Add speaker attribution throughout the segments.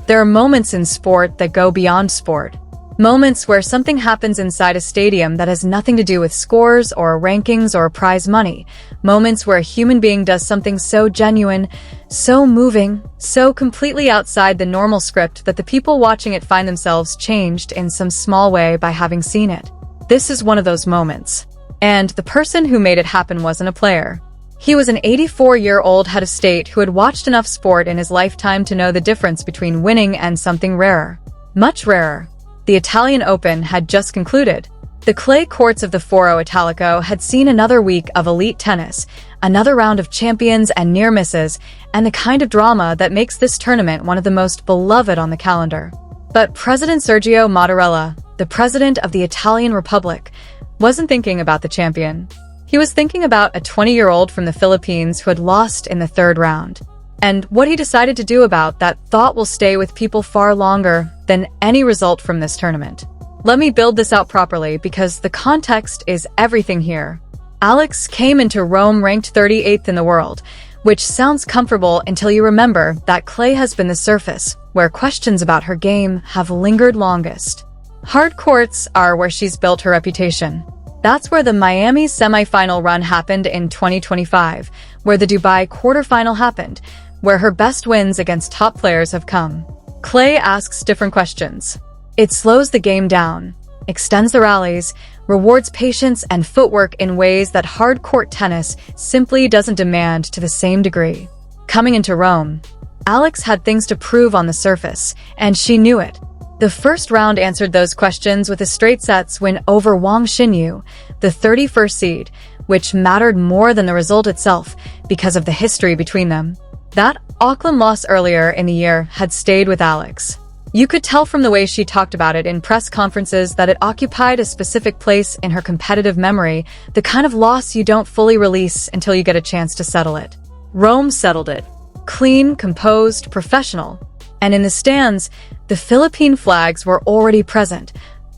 Speaker 1: There are moments in sport that go beyond sport. Moments where something happens inside a stadium that has nothing to do with scores or rankings or prize money. Moments where a human being does something so genuine, so moving, so completely outside the normal script that the people watching it find themselves changed in some small way by having seen it. This is one of those moments. And the person who made it happen wasn't a player. He was an 84-year-old head of state who had watched enough sport in his lifetime to know the difference between winning and something rarer. Much rarer. The Italian Open had just concluded. The clay courts of the Foro Italico had seen another week of elite tennis, another round of champions and near misses, and the kind of drama that makes this tournament one of the most beloved on the calendar. But President Sergio Mattarella, the president of the Italian Republic, wasn't thinking about the champion. He was thinking about a 20-year-old from the Philippines who had lost in the third round. And what he decided to do about that thought will stay with people far longer than any result from this tournament. Let me build this out properly because the context is everything here. Alex came into Rome ranked 38th in the world, which sounds comfortable until you remember that clay has been the surface where questions about her game have lingered longest. Hard courts are where she's built her reputation. That's where the Miami semifinal run happened in 2025, where the Dubai quarterfinal happened, where her best wins against top players have come. Clay asks different questions. It slows the game down, extends the rallies, rewards patience and footwork in ways that hard court tennis simply doesn't demand to the same degree. Coming into Rome, Alex had things to prove on the surface, and she knew it. The first round answered those questions with a straight sets win over Wang Xinyu, the 31st seed, which mattered more than the result itself because of the history between them. That Auckland loss earlier in the year had stayed with Alex. You could tell from the way she talked about it in press conferences that it occupied a specific place in her competitive memory, the kind of loss you don't fully release until you get a chance to settle it. Rome settled it. Clean, composed, professional. And in the stands, the Philippine flags were already present,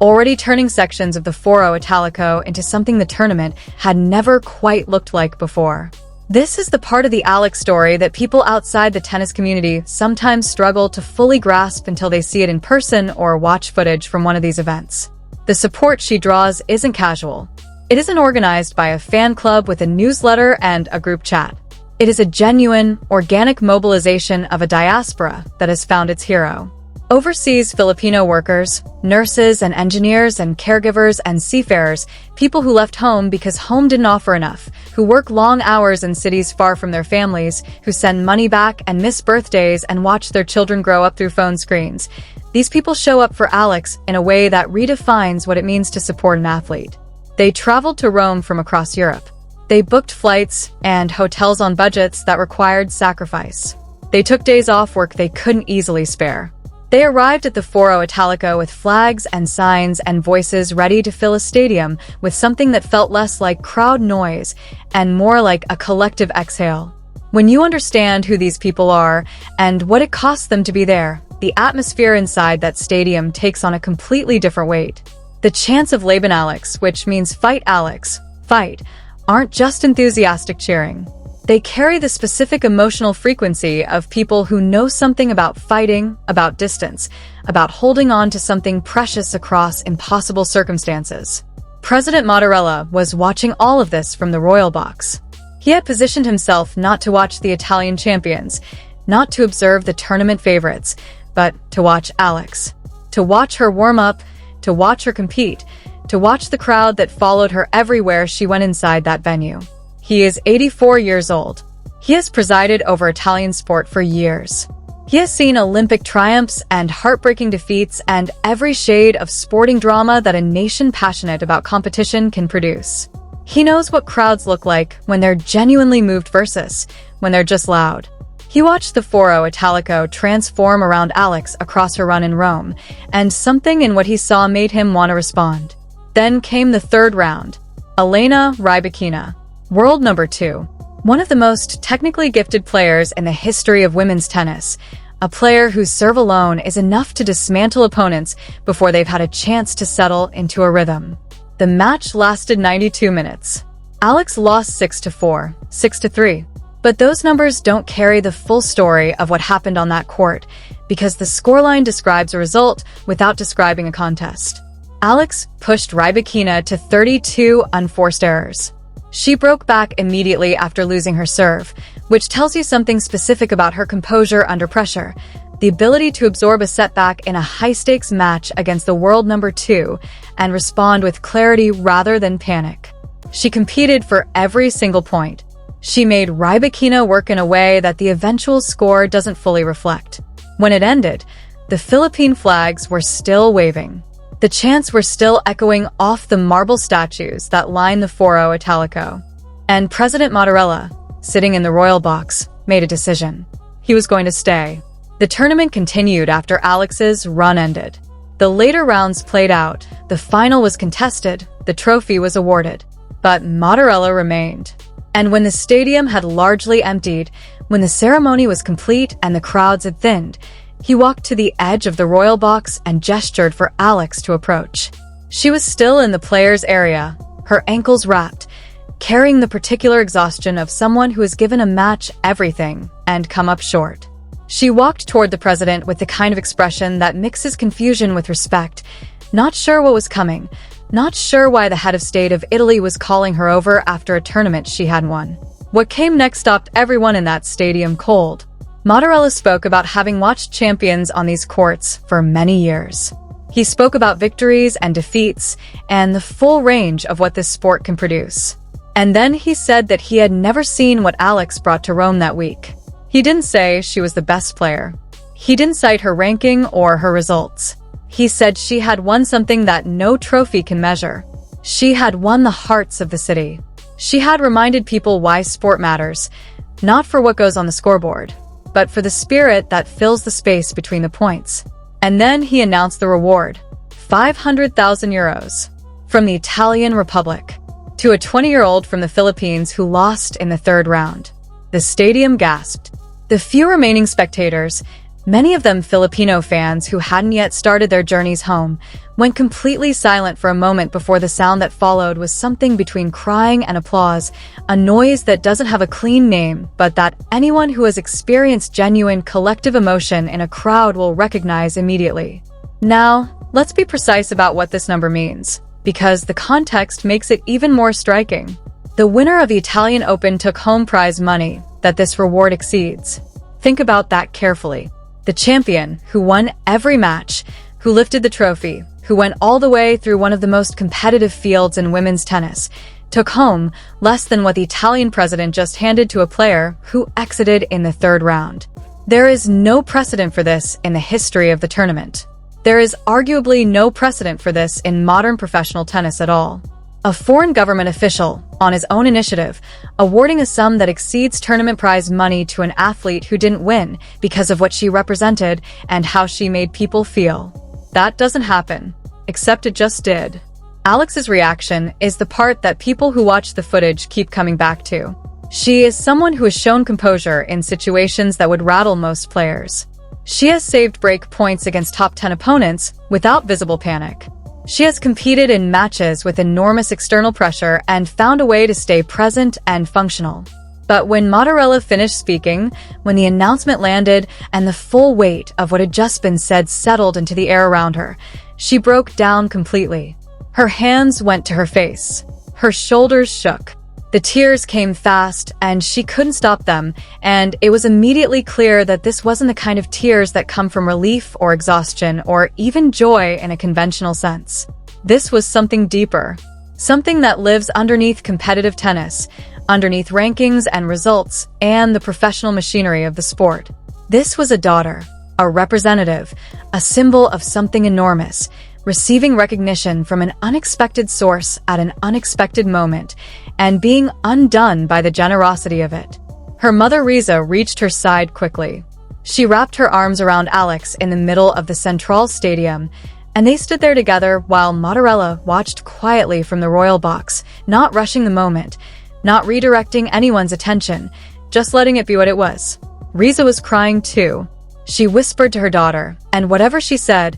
Speaker 1: already turning sections of the Foro Italico into something the tournament had never quite looked like before. This is the part of the Alex story that people outside the tennis community sometimes struggle to fully grasp until they see it in person or watch footage from one of these events. The support she draws isn't casual. It isn't organized by a fan club with a newsletter and a group chat. It is a genuine, organic mobilization of a diaspora that has found its hero. Overseas Filipino workers, nurses and engineers and caregivers and seafarers, people who left home because home didn't offer enough, who work long hours in cities far from their families, who send money back and miss birthdays and watch their children grow up through phone screens. These people show up for Alex in a way that redefines what it means to support an athlete. They traveled to Rome from across Europe. They booked flights and hotels on budgets that required sacrifice. They took days off work they couldn't easily spare. They arrived at the Foro Italico with flags and signs and voices ready to fill a stadium with something that felt less like crowd noise and more like a collective exhale. When you understand who these people are and what it costs them to be there, the atmosphere inside that stadium takes on a completely different weight. The chants of Laban Alex, which means fight Alex, fight, aren't just enthusiastic cheering. They carry the specific emotional frequency of people who know something about fighting, about distance, about holding on to something precious across impossible circumstances. President Mattarella was watching all of this from the royal box. He had positioned himself not to watch the Italian champions, not to observe the tournament favorites, but to watch Alex. To watch her warm up, to watch her compete, to watch the crowd that followed her everywhere she went inside that venue. He is 84 years old. He has presided over Italian sport for years. He has seen Olympic triumphs and heartbreaking defeats and every shade of sporting drama that a nation passionate about competition can produce. He knows what crowds look like when they're genuinely moved versus when they're just loud. He watched the Foro Italico transform around Alex across her run in Rome, and something in what he saw made him want to respond. Then came the third round. Elena Rybakina, world number 2, one of the most technically gifted players in the history of women's tennis, a player whose serve alone is enough to dismantle opponents before they've had a chance to settle into a rhythm. The match lasted 92 minutes. Alex lost 6-4, 6-3. But those numbers don't carry the full story of what happened on that court, because the scoreline describes a result without describing a contest. Alex pushed Rybakina to 32 unforced errors. She broke back immediately after losing her serve, which tells you something specific about her composure under pressure, the ability to absorb a setback in a high-stakes match against the world number 2 and respond with clarity rather than panic. She competed for every single point. She made Rybakina work in a way that the eventual score doesn't fully reflect. When it ended, the Philippine flags were still waving. The chants were still echoing off the marble statues that line the Foro Italico. And President Mattarella, sitting in the royal box, made a decision. He was going to stay. The tournament continued after Alex's run ended. The later rounds played out, the final was contested, the trophy was awarded. But Mattarella remained. And when the stadium had largely emptied, when the ceremony was complete and the crowds had thinned, he walked to the edge of the royal box and gestured for Alex to approach. She was still in the players' area, her ankles wrapped, carrying the particular exhaustion of someone who has given a match everything and come up short. She walked toward the president with the kind of expression that mixes confusion with respect, not sure what was coming, not sure why the head of state of Italy was calling her over after a tournament she had won. What came next stopped everyone in that stadium cold. Mattarella spoke about having watched champions on these courts for many years. He spoke about victories and defeats and the full range of what this sport can produce. And then he said that he had never seen what Alex brought to Rome that week. He didn't say she was the best player. He didn't cite her ranking or her results. He said she had won something that no trophy can measure. She had won the hearts of the city. She had reminded people why sport matters, not for what goes on the scoreboard, but for the spirit that fills the space between the points. And then he announced the reward, 500,000 euros, from the Italian Republic, to a 20-year-old from the Philippines who lost in the third round. The stadium gasped. The few remaining spectators, many of them Filipino fans who hadn't yet started their journeys home, went completely silent for a moment before the sound that followed was something between crying and applause, a noise that doesn't have a clean name, but that anyone who has experienced genuine collective emotion in a crowd will recognize immediately. Now, let's be precise about what this number means, because the context makes it even more striking. The winner of the Italian Open took home prize money that this reward exceeds. Think about that carefully. The champion, who won every match, who lifted the trophy, who went all the way through one of the most competitive fields in women's tennis, took home less than what the Italian president just handed to a player who exited in the third round. There is no precedent for this in the history of the tournament. There is arguably no precedent for this in modern professional tennis at all. A foreign government official, on his own initiative, awarding a sum that exceeds tournament prize money to an athlete who didn't win because of what she represented and how she made people feel. That doesn't happen, except it just did. Alex's reaction is the part that people who watch the footage keep coming back to. She is someone who has shown composure in situations that would rattle most players. She has saved break points against top 10 opponents without visible panic. She has competed in matches with enormous external pressure and found a way to stay present and functional. But when Mattarella finished speaking, when the announcement landed and the full weight of what had just been said settled into the air around her, she broke down completely. Her hands went to her face. Her shoulders shook. The tears came fast, and she couldn't stop them, and it was immediately clear that this wasn't the kind of tears that come from relief or exhaustion or even joy in a conventional sense. This was something deeper, something that lives underneath competitive tennis, underneath rankings and results, and the professional machinery of the sport. This was a daughter, a representative, a symbol of something enormous, receiving recognition from an unexpected source at an unexpected moment, and being undone by the generosity of it. Her mother Riza reached her side quickly. She wrapped her arms around Alex in the middle of the Central Stadium, and they stood there together while Mattarella watched quietly from the royal box, not rushing the moment, not redirecting anyone's attention, just letting it be what it was. Riza was crying too. She whispered to her daughter, and whatever she said,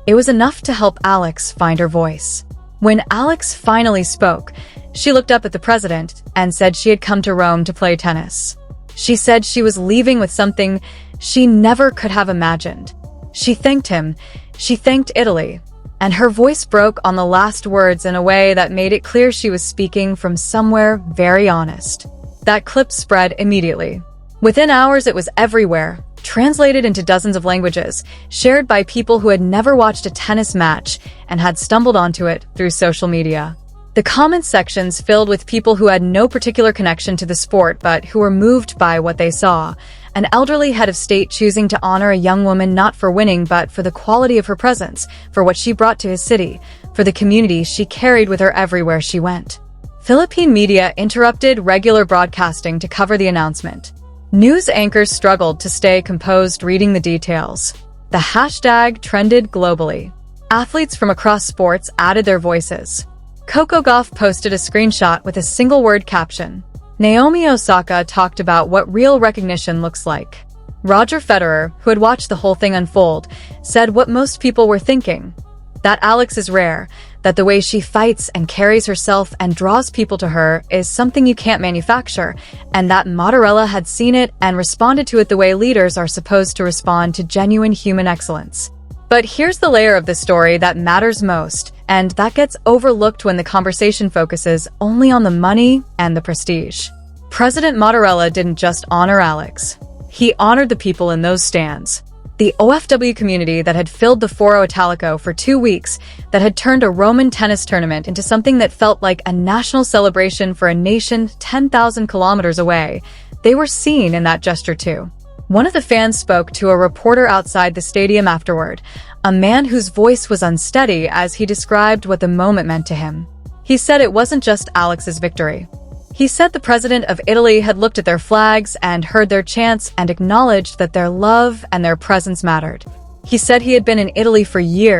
Speaker 1: it was enough to help Alex find her voice. When Alex finally spoke, she looked up at the president and said she had come to Rome to play tennis. She said she was leaving with something she never could have imagined. She thanked him. She thanked Italy. And her voice broke on the last words in a way that made it clear she was speaking from somewhere very honest. That clip spread immediately. Within hours, it was everywhere, translated into dozens of languages, shared by people who had never watched a tennis match and had stumbled onto it through social media. The comment sections filled with people who had no particular connection to the sport but who were moved by what they saw. An elderly head of state choosing to honor a young woman not for winning but for the quality of her presence, for what she brought to his city, for the community she carried with her everywhere she went. Philippine media interrupted regular broadcasting to cover the announcement. News anchors struggled to stay composed reading the details. The hashtag trended globally. Athletes from across sports added their voices. Coco Gauff posted a screenshot with a single-word caption. Naomi Osaka talked about what real recognition looks like. Roger Federer, who had watched the whole thing unfold, said what most people were thinking. That Alex is rare, that the way she fights and carries herself and draws people to her is something you can't manufacture, and that Mattarella had seen it and responded to it the way leaders are supposed to respond to genuine human excellence. But here's the layer of the story that matters most, and that gets overlooked when the conversation focuses only on the money and the prestige. President Mattarella didn't just honor Alex. He honored the people in those stands. The OFW community that had filled the Foro Italico for 2 weeks, that had turned a Roman tennis tournament into something that felt like a national celebration for a nation 10,000 kilometers away. They were seen in that gesture too. One of the fans spoke to a reporter outside the stadium afterward, a man whose voice was unsteady as he described what the moment meant to him. He said it wasn't just Alex's victory. He said the president of Italy had looked at their flags and heard their chants and acknowledged that their love and their presence mattered. He said he had been in Italy for years.